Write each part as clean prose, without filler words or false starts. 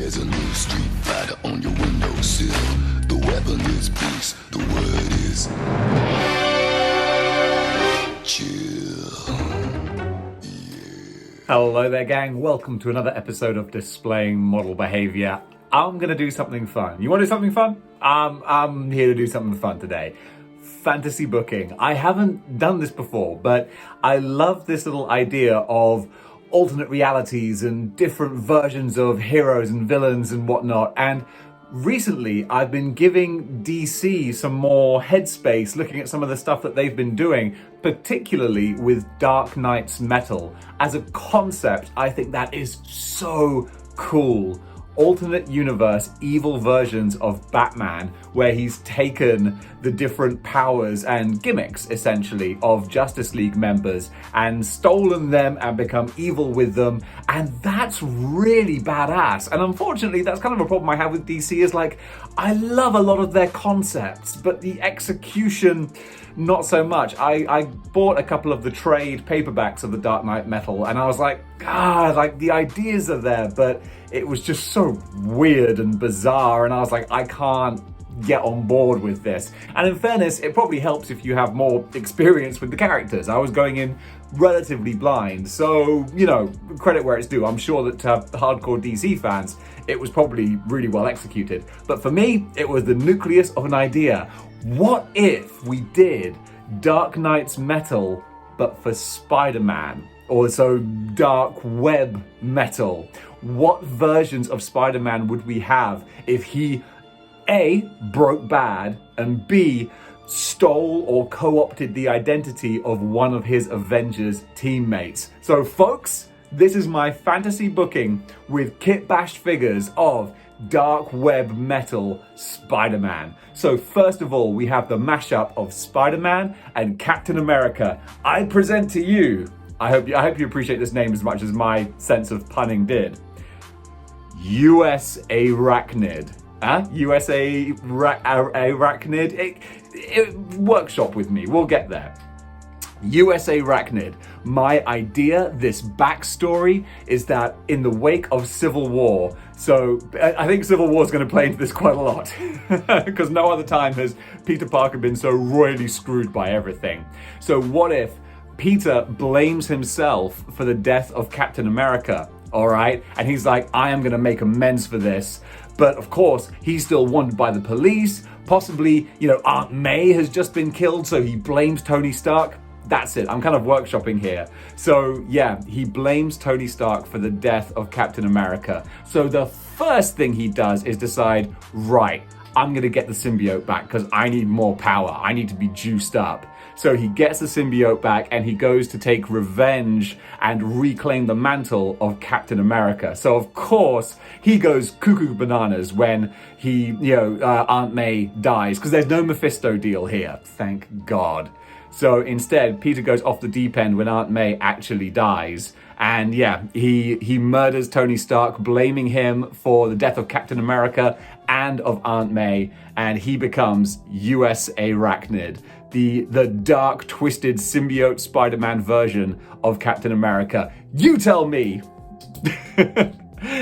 There's a new street fighter on your windowsill. The weapon is peace, the word is chill. Yeah. Hello there, gang. Welcome to another episode of Displaying Model Behaviour. I'm gonna do something fun. You wanna do something fun? I'm here to do something fun today. Fantasy booking. I haven't done this before, but I love this little idea of alternate realities and different versions of heroes and villains and whatnot. And recently I've been giving DC some more headspace looking at some of the stuff that they've been doing, particularly with Dark Knight's Metal. As a concept, I think that is so cool. Alternate universe, evil versions of Batman, where he's taken the different powers and gimmicks, essentially, of Justice League members and stolen them and become evil with them. And that's really badass. And unfortunately, that's kind of a problem I have with DC is like, I love a lot of their concepts, but the execution, not so much. I bought a couple of the trade paperbacks of the Dark Knight Metal, and I was like, God, like the ideas are there, but it was just so weird and bizarre, and I was like, I can't get on board with this. And in fairness, it probably helps if you have more experience with the characters. I was going in relatively blind, so, you know, credit where it's due. I'm sure that to hardcore DC fans, it was probably really well executed. But for me, it was the nucleus of an idea. What if we did Dark Knight's Metal, but for Spider-Man? Or so Dark Web Metal. What versions of Spider-Man would we have if he A, broke bad, and B, stole or co-opted the identity of one of his Avengers teammates? So folks, this is my fantasy booking with kit bashed figures of Dark Web Metal Spider-Man. So first of all, we have the mashup of Spider-Man and Captain America. I present to you, I hope you appreciate this name as much as my sense of punning did, Rachnid. Arachnid. Workshop with me, we'll get there. Rachnid. My idea, this backstory, is that in the wake of Civil War, so I think Civil War is going to play into this quite a lot, because no other time has Peter Parker been so royally screwed by everything. So what if Peter blames himself for the death of Captain America, all right? And he's like, I am going to make amends for this. But of course, he's still wanted by the police. Possibly, you know, Aunt May has just been killed, so he blames Tony Stark. That's it. I'm kind of workshopping here. So yeah, he blames Tony Stark for the death of Captain America. So the first thing he does is decide, right, I'm going to get the symbiote back because I need more power. I need to be juiced up. So he gets the symbiote back and he goes to take revenge and reclaim the mantle of Captain America. So of course he goes cuckoo bananas when he, Aunt May dies, because there's no Mephisto deal here. Thank God. So instead, Peter goes off the deep end when Aunt May actually dies. And yeah, he murders Tony Stark, blaming him for the death of Captain America and of Aunt May. And he becomes Rachnid, the dark, twisted symbiote Spider-Man version of Captain America. You tell me.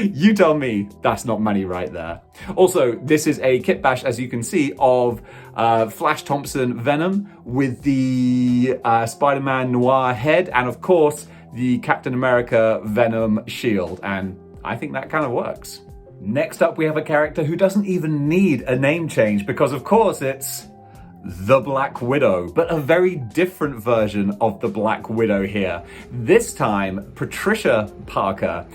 You tell me that's not money right there. Also, this is a kit bash, as you can see, of Flash Thompson Venom with the Spider-Man Noir head, and of course, the Captain America Venom shield. And I think that kind of works. Next up, we have a character who doesn't even need a name change, because of course it's the Black Widow, but a very different version of the Black Widow here. This time, Patricia Parker.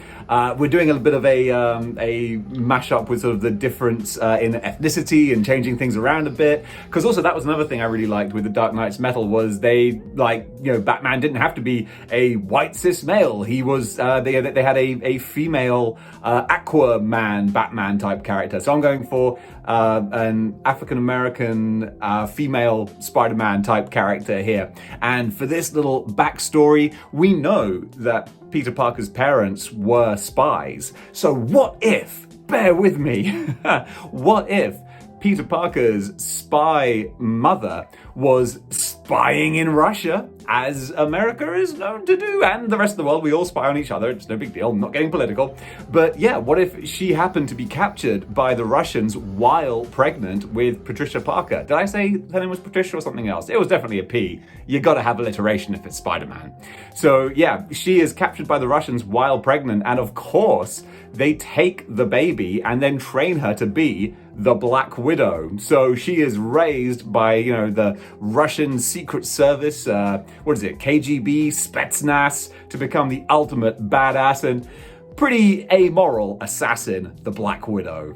We're doing a bit of a mashup with sort of the difference in ethnicity and changing things around a bit. Because also that was another thing I really liked with the Dark Knight's Metal was they, Batman didn't have to be a white cis male. He was, they had a female Aquaman Batman type character. So I'm going for an African-American female Spider-Man type character here. And for this little backstory, we know that Peter Parker's parents were spies. So what if, bear with me, what if Peter Parker's spy mother was spying in Russia, as America is known to do, and the rest of the world. We all spy on each other. It's no big deal. I'm not getting political. But yeah, what if she happened to be captured by the Russians while pregnant with Patricia Parker? Did I say her name was Patricia or something else? It was definitely a P. You gotta have alliteration if it's Spider-Man. So yeah, she is captured by the Russians while pregnant, and of course, they take the baby and then train her to be the Black Widow. So she is raised by, the Russian Secret Service, KGB, Spetsnaz, to become the ultimate badass and pretty amoral assassin, the Black Widow.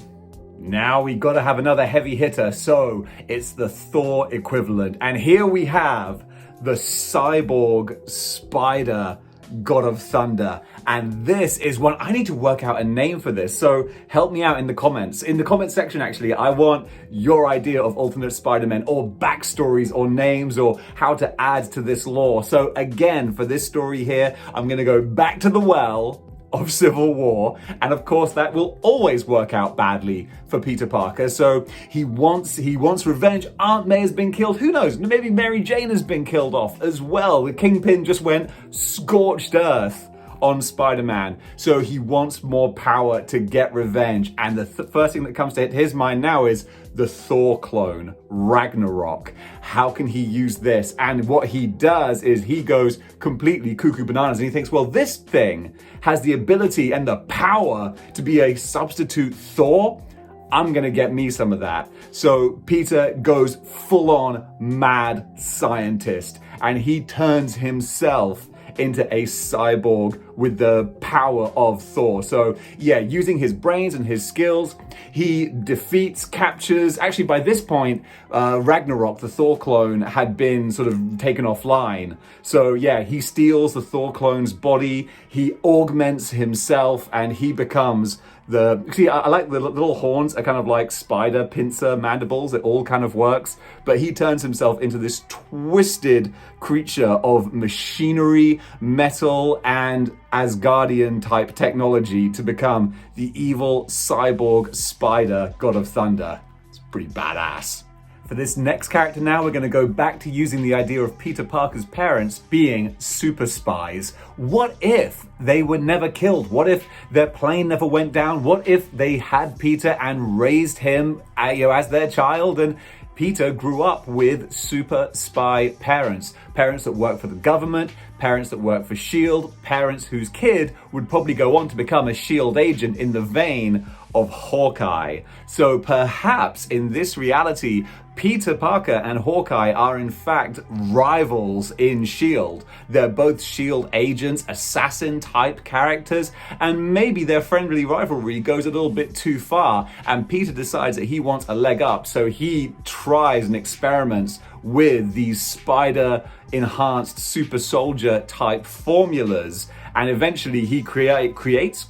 Now we gotta have another heavy hitter, so it's the Thor equivalent. And here we have the Cyborg Spider, God of Thunder. And this is one, I need to work out a name for this, so help me out in the comments. In the comment section, actually, I want your idea of alternate Spider-Men, or backstories, or names, or how to add to this lore. So again, for this story here, I'm gonna go back to the well of Civil War, and of course that will always work out badly for Peter Parker. So he wants revenge. Aunt May has been killed. Who knows? Maybe Mary Jane has been killed off as well. The Kingpin just went scorched earth on Spider-Man. So he wants more power to get revenge. And the first thing that comes to his mind now is the Thor clone, Ragnarok. How can he use this? And what he does is he goes completely cuckoo bananas and he thinks, well, this thing has the ability and the power to be a substitute Thor. I'm gonna get me some of that. So Peter goes full on mad scientist and he turns himself into a cyborg with the power of Thor. So yeah, using his brains and his skills, he defeats, captures. Actually, by this point, Ragnarok, the Thor clone, had been sort of taken offline. So yeah, he steals the Thor clone's body, he augments himself, and he becomes I like the little horns are kind of like spider pincer mandibles. It all kind of works. But he turns himself into this twisted creature of machinery, metal, and Asgardian type technology to become the evil cyborg spider, God of Thunder. It's pretty badass. For this next character now, we're going to go back to using the idea of Peter Parker's parents being super spies. What if they were never killed? What if their plane never went down? What if they had Peter and raised him as their child, and Peter grew up with super spy parents that work for the government, parents that work for S.H.I.E.L.D., parents whose kid would probably go on to become a S.H.I.E.L.D. agent in the vein of Hawkeye. So perhaps in this reality, Peter Parker and Hawkeye are in fact rivals in S.H.I.E.L.D. They're both S.H.I.E.L.D. agents, assassin type characters, and maybe their friendly rivalry goes a little bit too far, and Peter decides that he wants a leg up, so he tries and experiments with these spider enhanced super soldier type formulas, and eventually he creates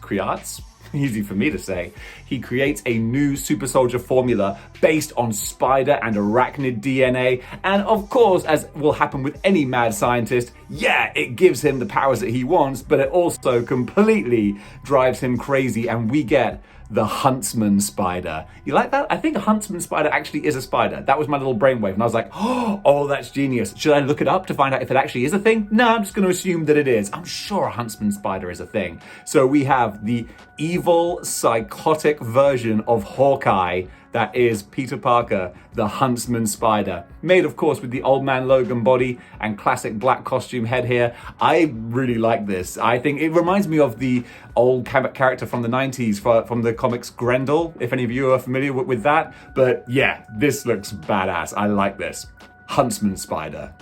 easy for me to say, he creates a new super soldier formula based on spider and arachnid DNA, and of course, as will happen with any mad scientist, yeah, it gives him the powers that he wants, but it also completely drives him crazy, and we get the Huntsman Spider. You like that? I think a Huntsman Spider actually is a spider. That was my little brainwave, and I was like, oh, that's genius. Should I look it up to find out if it actually is a thing? No, I'm just going to assume that it is. I'm sure a Huntsman Spider is a thing. So we have the evil, psychotic version of Hawkeye that is Peter Parker, the Huntsman Spider. Made, of course, with the Old Man Logan body and classic black costume head here. I really like this. I think it reminds me of the old character from the 90s from the comics Grendel, if any of you are familiar with that. But yeah, this looks badass. I like this. Huntsman Spider.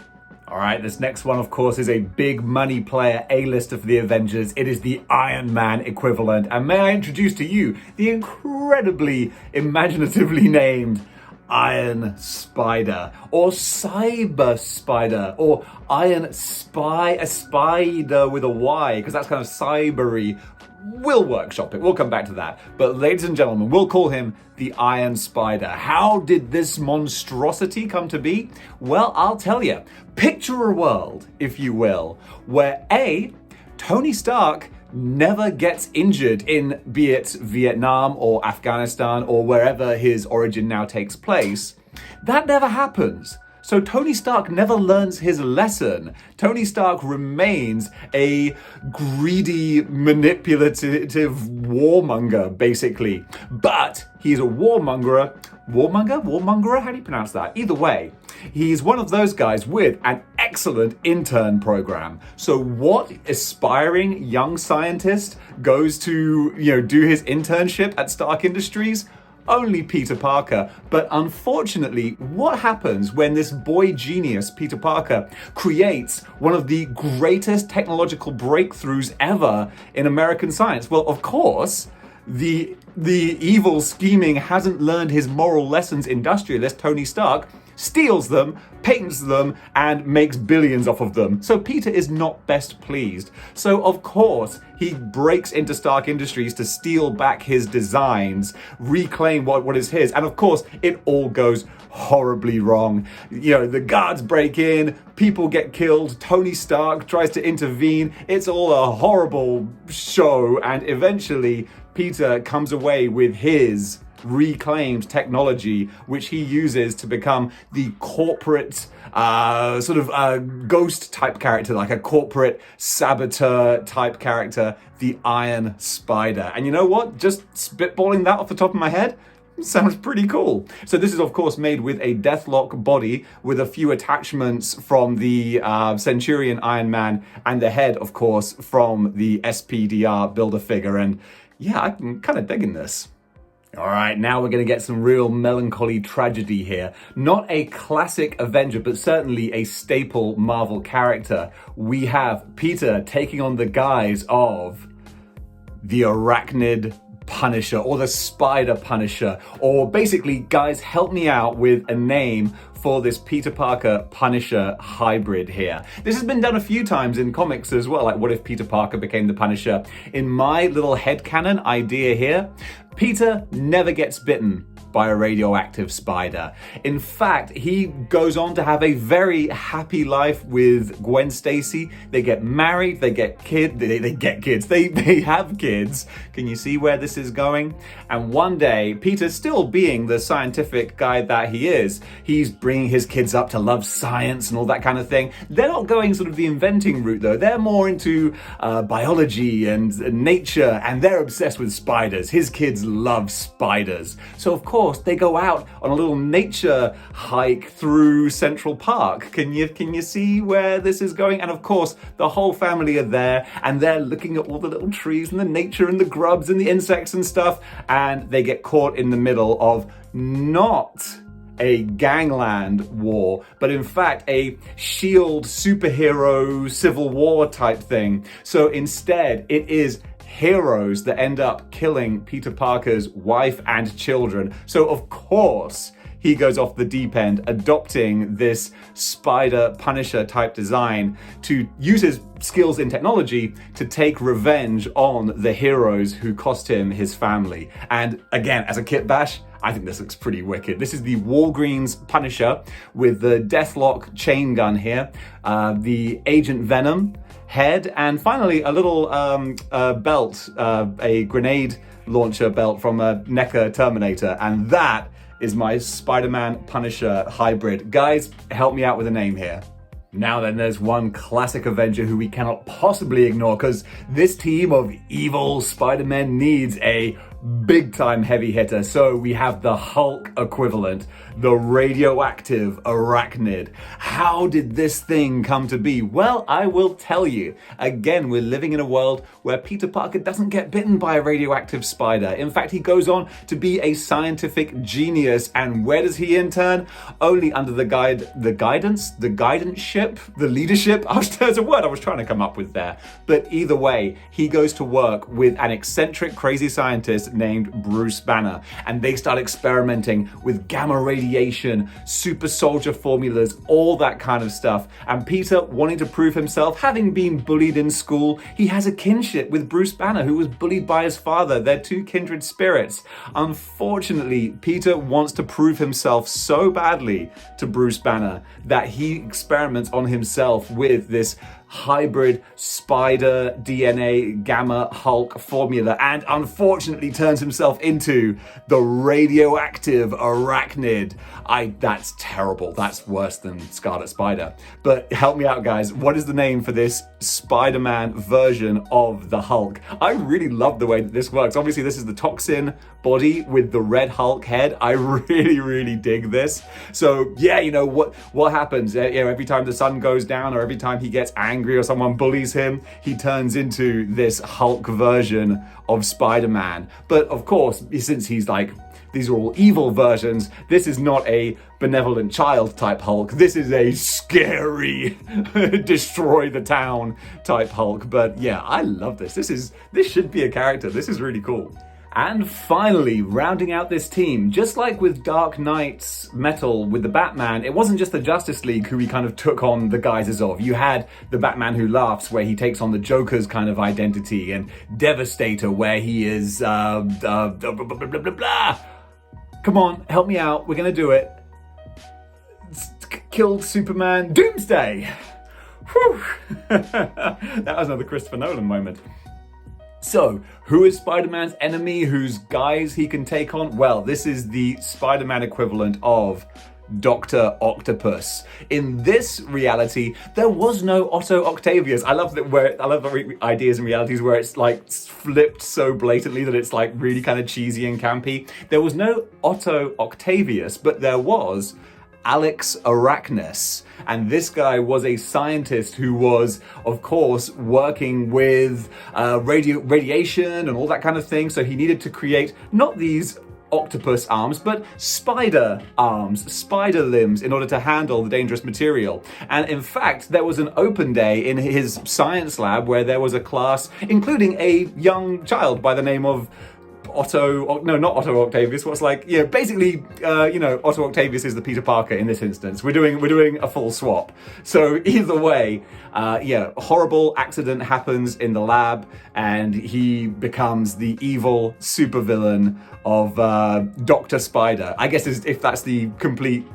All right, this next one, of course, is a big money player, A-lister for the Avengers. It is the Iron Man equivalent. And may I introduce to you the incredibly imaginatively named Iron Spider, or Cyber Spider, or Iron Spy, a spider with a Y, because that's kind of cybery. We'll workshop it. We'll come back to that. But ladies and gentlemen, we'll call him the Iron Spider. How did this monstrosity come to be? Well, I'll tell you. Picture a world, if you will, where Tony Stark never gets injured in, be it Vietnam or Afghanistan or wherever his origin now takes place. That never happens. So Tony Stark never learns his lesson. Tony Stark remains a greedy, manipulative warmonger, basically. But he's a warmongerer. Warmongerer? How do you pronounce that? Either way, he's one of those guys with an excellent intern program. So what aspiring young scientist goes to, do his internship at Stark Industries? Only Peter Parker. But unfortunately, what happens when this boy genius, Peter Parker, creates one of the greatest technological breakthroughs ever in American science? Well, of course, the evil, scheming, hasn't learned his moral lessons industrialist Tony Stark steals them, patents them, and makes billions off of them. So Peter is not best pleased. So of course, he breaks into Stark Industries to steal back his designs, reclaim what is his. And of course, it all goes horribly wrong. The guards break in, people get killed, Tony Stark tries to intervene. It's all a horrible show, and eventually Peter comes away with his reclaimed technology, which he uses to become the corporate ghost type character, like a corporate saboteur type character, the Iron Spider. And you know what? Just spitballing that off the top of my head, sounds pretty cool. So this is of course made with a Deathlock body with a few attachments from the Centurion Iron Man, and the head of course from the SPDR Build-A-Figure. And yeah, I'm kind of digging this. All right, now we're going to get some real melancholy tragedy here. Not a classic Avenger, but certainly a staple Marvel character. We have Peter taking on the guise of the Arachnid Punisher, or the Spider Punisher, or basically, guys, help me out with a name for this Peter Parker Punisher hybrid here. This has been done a few times in comics as well, like what if Peter Parker became the Punisher? In my little headcanon idea here, Peter never gets bitten by a radioactive spider. In fact, he goes on to have a very happy life with Gwen Stacy. They get married, they get kids, they have kids. Can you see where this is going? And one day, Peter, still being the scientific guy that he is, he's bringing his kids up to love science and all that kind of thing. They're not going sort of the inventing route though. They're more into biology and nature, and they're obsessed with spiders. His kids love spiders. So of course, they go out on a little nature hike through Central Park. Can you see where this is going? And of course, the whole family are there, and they're looking at all the little trees and the nature and the grubs and the insects and stuff, and they get caught in the middle of not a gangland war, but in fact a SHIELD superhero civil war type thing. So instead, it is heroes that end up killing Peter Parker's wife and children. So of course, he goes off the deep end, adopting this Spider Punisher type design to use his skills in technology to take revenge on the heroes who cost him his family. And again, as a kit bash, I think this looks pretty wicked. This is the Walgreens Punisher with the Deathlock chain gun here, the Agent Venom head, and finally a little belt, a grenade launcher belt from a NECA Terminator. And that is my Spider-Man Punisher hybrid. Guys, help me out with a name here. Now then, there's one classic Avenger who we cannot possibly ignore, because this team of evil Spider-Men needs a big-time heavy hitter. So we have the Hulk equivalent, the Radioactive Arachnid. How did this thing come to be? Well, I will tell you. Again, we're living in a world where Peter Parker doesn't get bitten by a radioactive spider. In fact, he goes on to be a scientific genius. And where does he intern? Only under the leadership. There's a word I was trying to come up with there. But either way, he goes to work with an eccentric, crazy scientist named Bruce Banner, and they start experimenting with gamma radiation, super soldier formulas, all that kind of stuff. And Peter, wanting to prove himself, having been bullied in school, he has a kinship with Bruce Banner, who was bullied by his father. They're two kindred spirits. Unfortunately, Peter wants to prove himself so badly to Bruce Banner that he experiments on himself with this hybrid spider DNA gamma Hulk formula, and unfortunately turns himself into the Radioactive Arachnid. That's terrible. That's worse than Scarlet Spider. But help me out, guys. What is the name for this Spider-Man version of the Hulk? I really love the way that this works. Obviously, this is the toxin body with the red Hulk head. I really dig this. So yeah, you know what happens? Every time the sun goes down, or every time he gets angry or someone bullies him, he turns into this Hulk version of Spider-Man. But of course, since he's like, these are all evil versions, this is not a benevolent child type Hulk. This is a scary, destroy the town type Hulk. But yeah, I love this. This should be a character. This is really cool. And finally, rounding out this team, just like with Dark Knight's Metal with the Batman, it wasn't just the Justice League who he kind of took on the guises of. You had the Batman Who Laughs, where he takes on the Joker's kind of identity, and Devastator, where he is blah, blah, blah, blah, blah, blah. Come on, help me out. We're gonna do it. Killed Superman. Doomsday. Whew. That was another Christopher Nolan moment. So, who is Spider-Man's enemy, whose guise he can take on? Well, this is the Spider-Man equivalent of Dr. Octopus. In this reality, there was no Otto Octavius. I love the ideas and realities where it's like flipped so blatantly that it's like really kind of cheesy and campy. There was no Otto Octavius, but there was Alex Arachnid. And this guy was a scientist who was, of course, working with radiation and all that kind of thing. So he needed to create not these octopus arms, but spider arms, spider limbs, in order to handle the dangerous material. And in fact, there was an open day in his science lab where there was a class, including a young child by the name of not Otto Octavius. Basically, Otto Octavius is the Peter Parker in this instance. We're doing a full swap. So either way, horrible accident happens in the lab, and he becomes the evil supervillain of Dr. Spider. I guess if that's the complete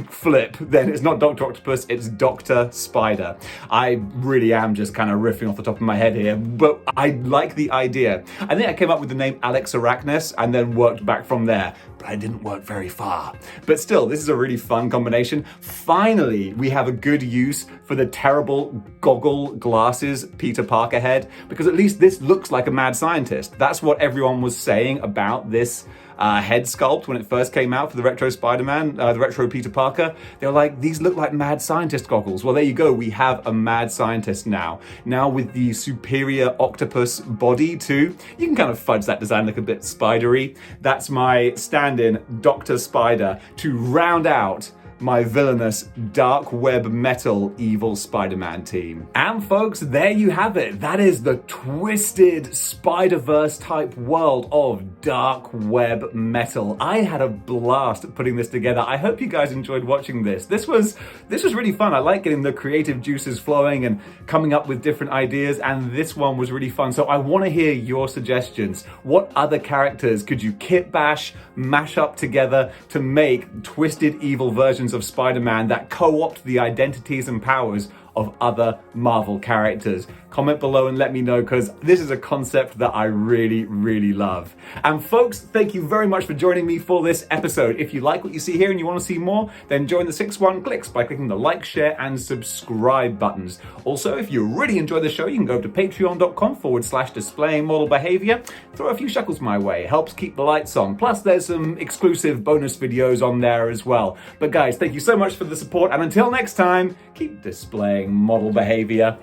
flip, then it's not Dr. Octopus, it's Dr. Spider. I really am just kind of riffing off the top of my head here, but I like the idea. I think I came up with the name Alex Arachnid and then worked back from there, but I didn't work very far. But still, this is a really fun combination. Finally, we have a good use for the terrible goggle glasses Peter Parker head, because at least this looks like a mad scientist. That's what everyone was saying about this head sculpt when it first came out for the retro Spider-Man, the retro Peter Parker. They were like, these look like mad scientist goggles. Well, there you go. We have a mad scientist now. Now with the superior octopus body too, you can kind of fudge that design look a bit spidery. That's my stand-in Dr. Spider to round out my villainous dark web metal evil Spider-Man team. And folks, there you have it. That is the twisted Spider-Verse type world of dark web metal. I had a blast putting this together. I hope you guys enjoyed watching this. This was really fun. I like getting the creative juices flowing and coming up with different ideas, and this one was really fun. So I want to hear your suggestions. What other characters could you kit bash, mash up together to make twisted evil versions of Spider-Man that co-opt the identities and powers of other Marvel characters? Comment below and let me know, because this is a concept that I really love. And folks, thank you very much for joining me for this episode. If you like what you see here and you want to see more, then join the 6-1 Clicks by clicking the like, share, and subscribe buttons. Also, if you really enjoy the show, you can go to patreon.com/displaying model behavior. Throw a few shekels my way. Helps keep the lights on. Plus, there's some exclusive bonus videos on there as well. But guys, thank you so much for the support, and until next time, keep displaying model behavior.